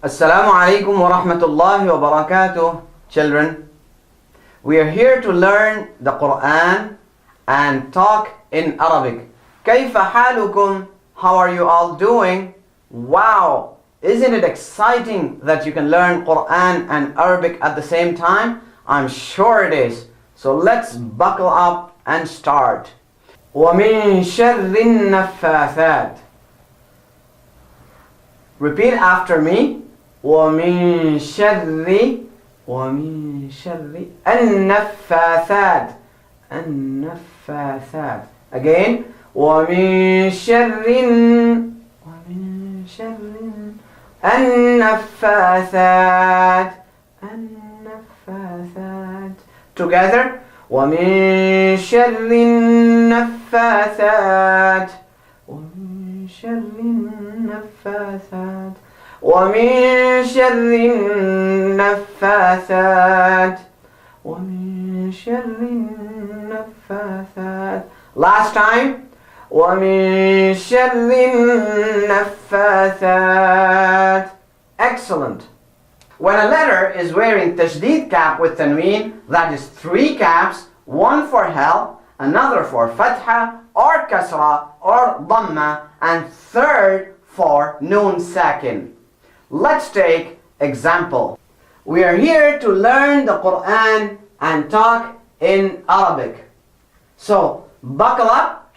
Assalamu alaikum wa rahmatullahi wa barakatuh, children. We are here to learn the Quran and talk in Arabic. كيف حالكم? How are you all doing? Wow! Isn't it exciting that you can learn Quran and Arabic at the same time? I'm sure it is. So let's buckle up and start. وَمِن شَرِّ النَّفَّاثَاتِ. Repeat after me. وَمِن شَرِّ النَّفَّاثَاتِ. النَّفَّاثَاتِ. Again. وَمِن شَرِّ النَّفَّاثَاتِ. النَّفَّاثَاتِ. Together. وَمِن شَرِّ النَّفَّاثَاتِ. وَمِن شَرِّ النَّفَّاثَاتِ. وَمِن شَرِّ النَّفَّاثَاتِ. وَمِن شَرِّ النَّفَّاثَاتِ. Last time. وَمِن شَرِّ النَّفَّاثَاتِ. Excellent. When a letter is wearing tashdid cap with tanween, that is 3 caps, one for hal, another for fatha or kasra or dhamma, and third for noon sakin. Let's take example. We are here to learn the Quran and talk in Arabic. So buckle up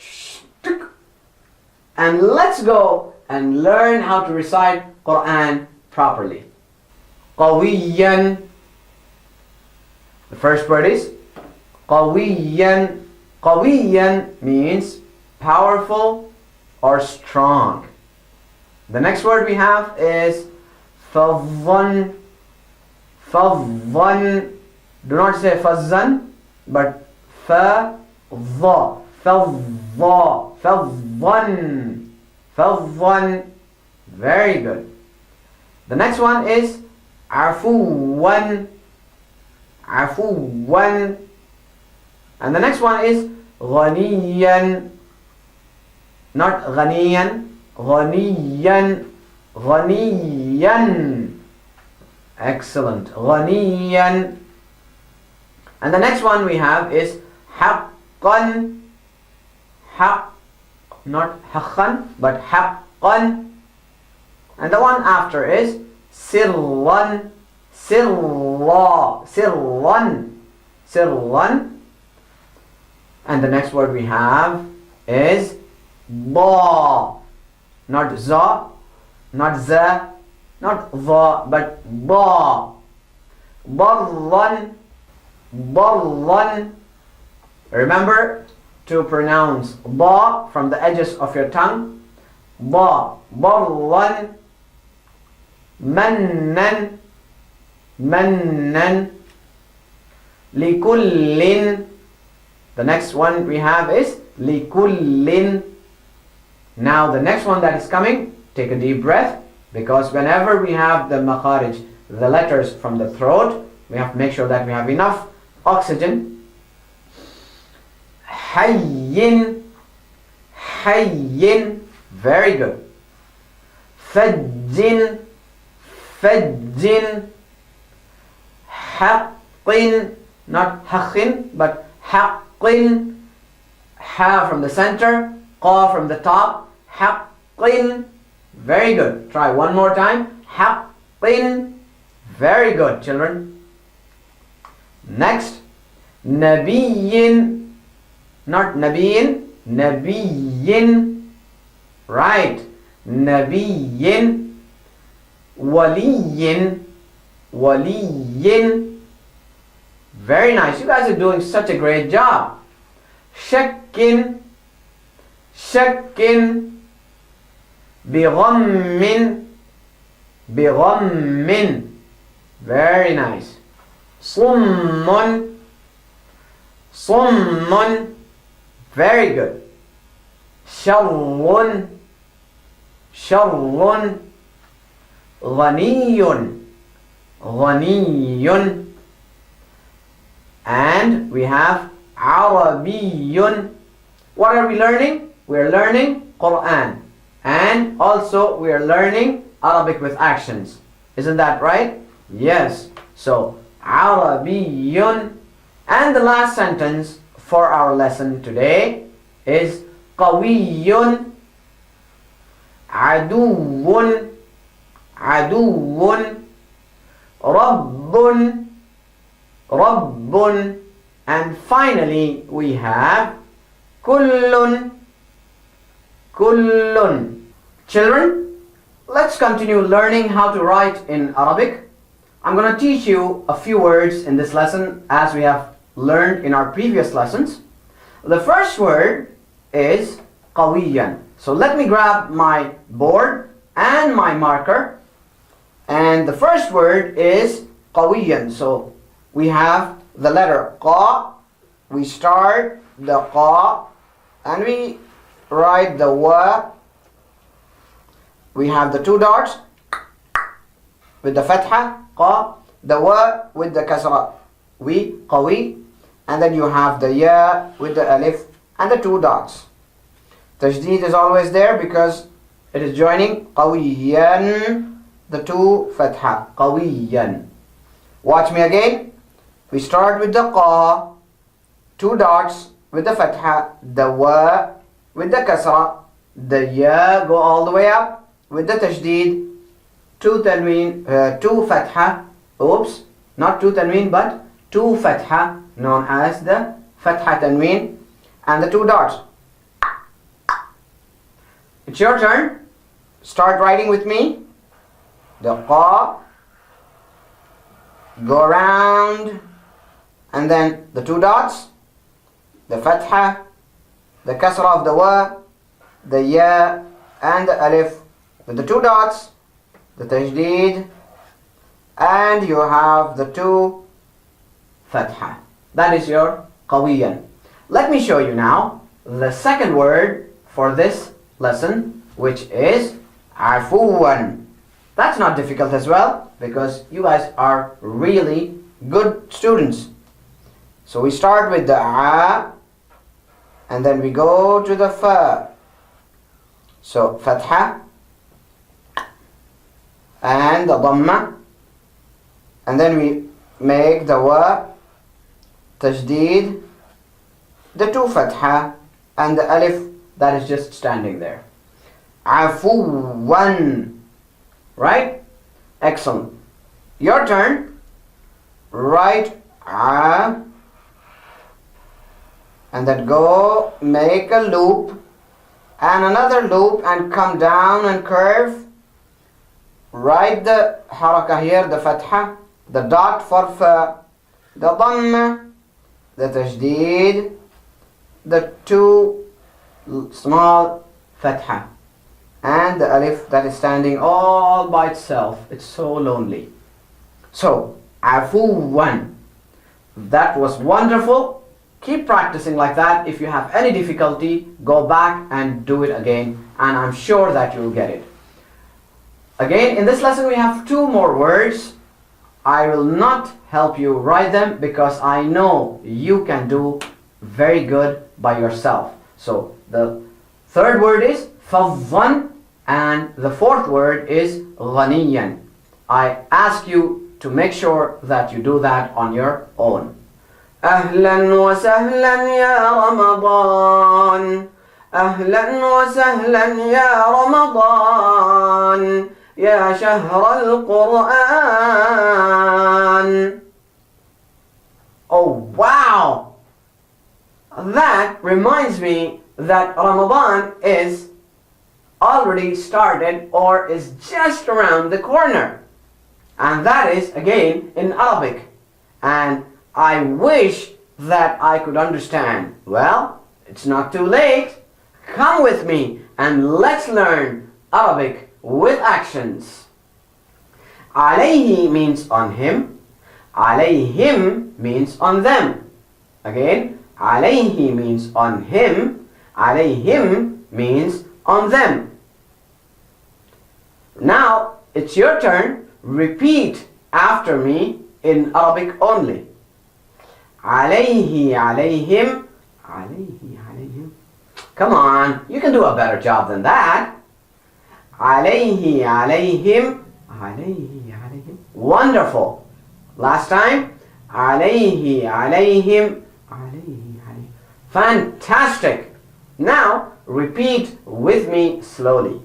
and let's go and learn how to recite Quran properly. قويا. The first word is قويا. قويا means powerful or strong. The next word we have is فظا. فظا. Do not say فظا, but فظا. فظا. فظا. فظا. Very good. The next one is عفوا. عفوا. And the next one is غنيا. Not غنيا. غنيا. غنيا. Excellent. غنيا. And the next one we have is حقا. حق. Not حقا, but حقا. And the one after is سرا. سرا. سرا. سرا. And the next word we have is ضا. Not za, not za, not dha, but ضا. ضرا. ضرا. Remember to pronounce ضا from the edges of your tongue. ضا. ضرا. منا. منا. لكل. The next one we have is لكل. Now the next one that is coming, take a deep breath, because whenever we have the makharij, the letters from the throat, we have to make sure that we have enough oxygen. حي. حي. Very good. فج. فج. حق. Not حق, but حق. Ha from the center, qa from the top. حق. Very good. Try one more time. حق. Very good, children. Next. نبي. Not نبي. نبي. Right. نبي. ولي. ولي. Very nice. You guys are doing such a great job. شك. شك. بغم. بغم. Very nice. صم. صم. Very good. شر. شر. غني. غني. And we have عربي. What are we learning? We are learning Quran. And also we are learning Arabic with actions. Isn't that right? Yes. So, عربي. And the last sentence for our lesson today is قوي عدو عدو رب رب. And finally we have كل كل. Children, let's continue learning how to write in Arabic. I'm going to teach you a few words in this lesson as we have learned in our previous lessons. The first word is قويا. So let me grab my board and my marker. And the first word is قويا. So we have the letter qa. We start the qa and we write the wa. We have the two dots with the fatha, qa, the wa with the kasra, we, qawi, and then you have the ya with the alif and the two dots. Tajdeed is always there because it is joining qawiyan, the two fatha, qawiyan. Watch me again. We start with the qa, two dots with the fatha, the wa with the kasra, the ya go all the way up with the tajdeed, two tanween, two fatha, oops, not two tanween but two fatha, known as the fatha tanween, and the two dots. It's your turn. Start writing with me. The qa, go around, and then the two dots, the fatha, the kasra of the wa, the ya and the alif with the two dots, the tajdeed, and you have the two fatha. That is your qawiyan. Let me show you now the second word for this lesson, which is afuwan. That's not difficult as well because you guys are really good students. So we start with the a and then we go to the fa. So fatha and the dhamma, and then we make the wa, tajdeed, the two fatha and the alif that is just standing there. Afuwan. Right? Excellent. Your turn. Write a and then go make a loop and another loop and come down and curve. Write the haraka here, the fatha, the dot for fa, the dhamma, the tajdeed, the two small fatha, and the alif that is standing all by itself. It's so lonely. So, afuwan. That was wonderful. Keep practicing like that. If you have any difficulty, go back and do it again, and I'm sure that you'll get it. Again, in this lesson we have two more words. I will not help you write them because I know you can do very good by yourself. So the third word is fadhan and the fourth word is ghaniyan. I ask you to make sure that you do that on your own. أهلا وسهلا يا رمضان أهلا وسهلا يا رمضان يا شهر القرآن. Oh wow! That reminds me that Ramadan is already started or is just around the corner. And that is again in Arabic. And I wish that I could understand. Well, it's not too late. Come with me and let's learn Arabic with actions. Alayhi means on him. Alayhim means on them. Again, alayhi means on him. Alayhim means on them. Now, it's your turn. Repeat after me in Arabic only. Alayhi, alayhim. Alayhi, alayhim. Come on, you can do a better job than that. Alayhi, alayhim. Alayhi, alayhim. Wonderful. Last time. عليه عليهم عليه عليه. Fantastic. Now repeat with me slowly.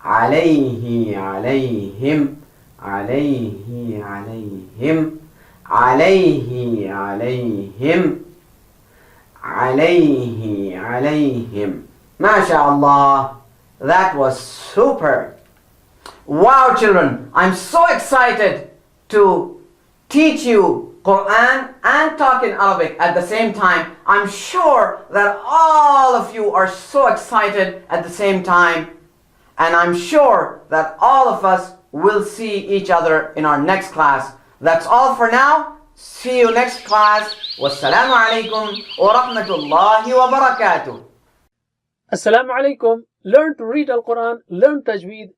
عليه عليهم عليه عليهم عليه عليهم عليه عليهم. MashaAllah. That was super. Wow, children, I'm so excited to teach you Quran and talk in Arabic at the same time. I'm sure that all of you are so excited at the same time, and I'm sure that all of us will see each other in our next class. That's all for now. See you next class. Wassalamu alaikum wa rahmatullahi wa barakatuh. Assalamu alaikum. Learn to read Al-Quran, learn Tajweed,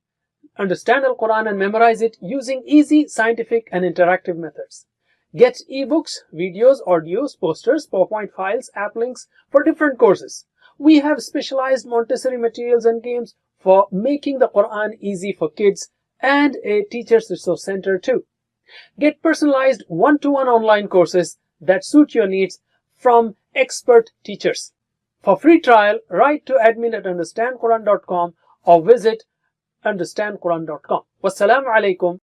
understand Al-Quran and memorize it using easy, scientific and interactive methods. Get ebooks, videos, audios, posters, PowerPoint files, app links for different courses. We have specialized Montessori materials and games for making the Quran easy for kids and a teacher's resource center too. Get personalized one-to-one online courses that suit your needs from expert teachers. For free trial, write to admin@understandquran.com or visit understandquran.com. Wassalamu alaikum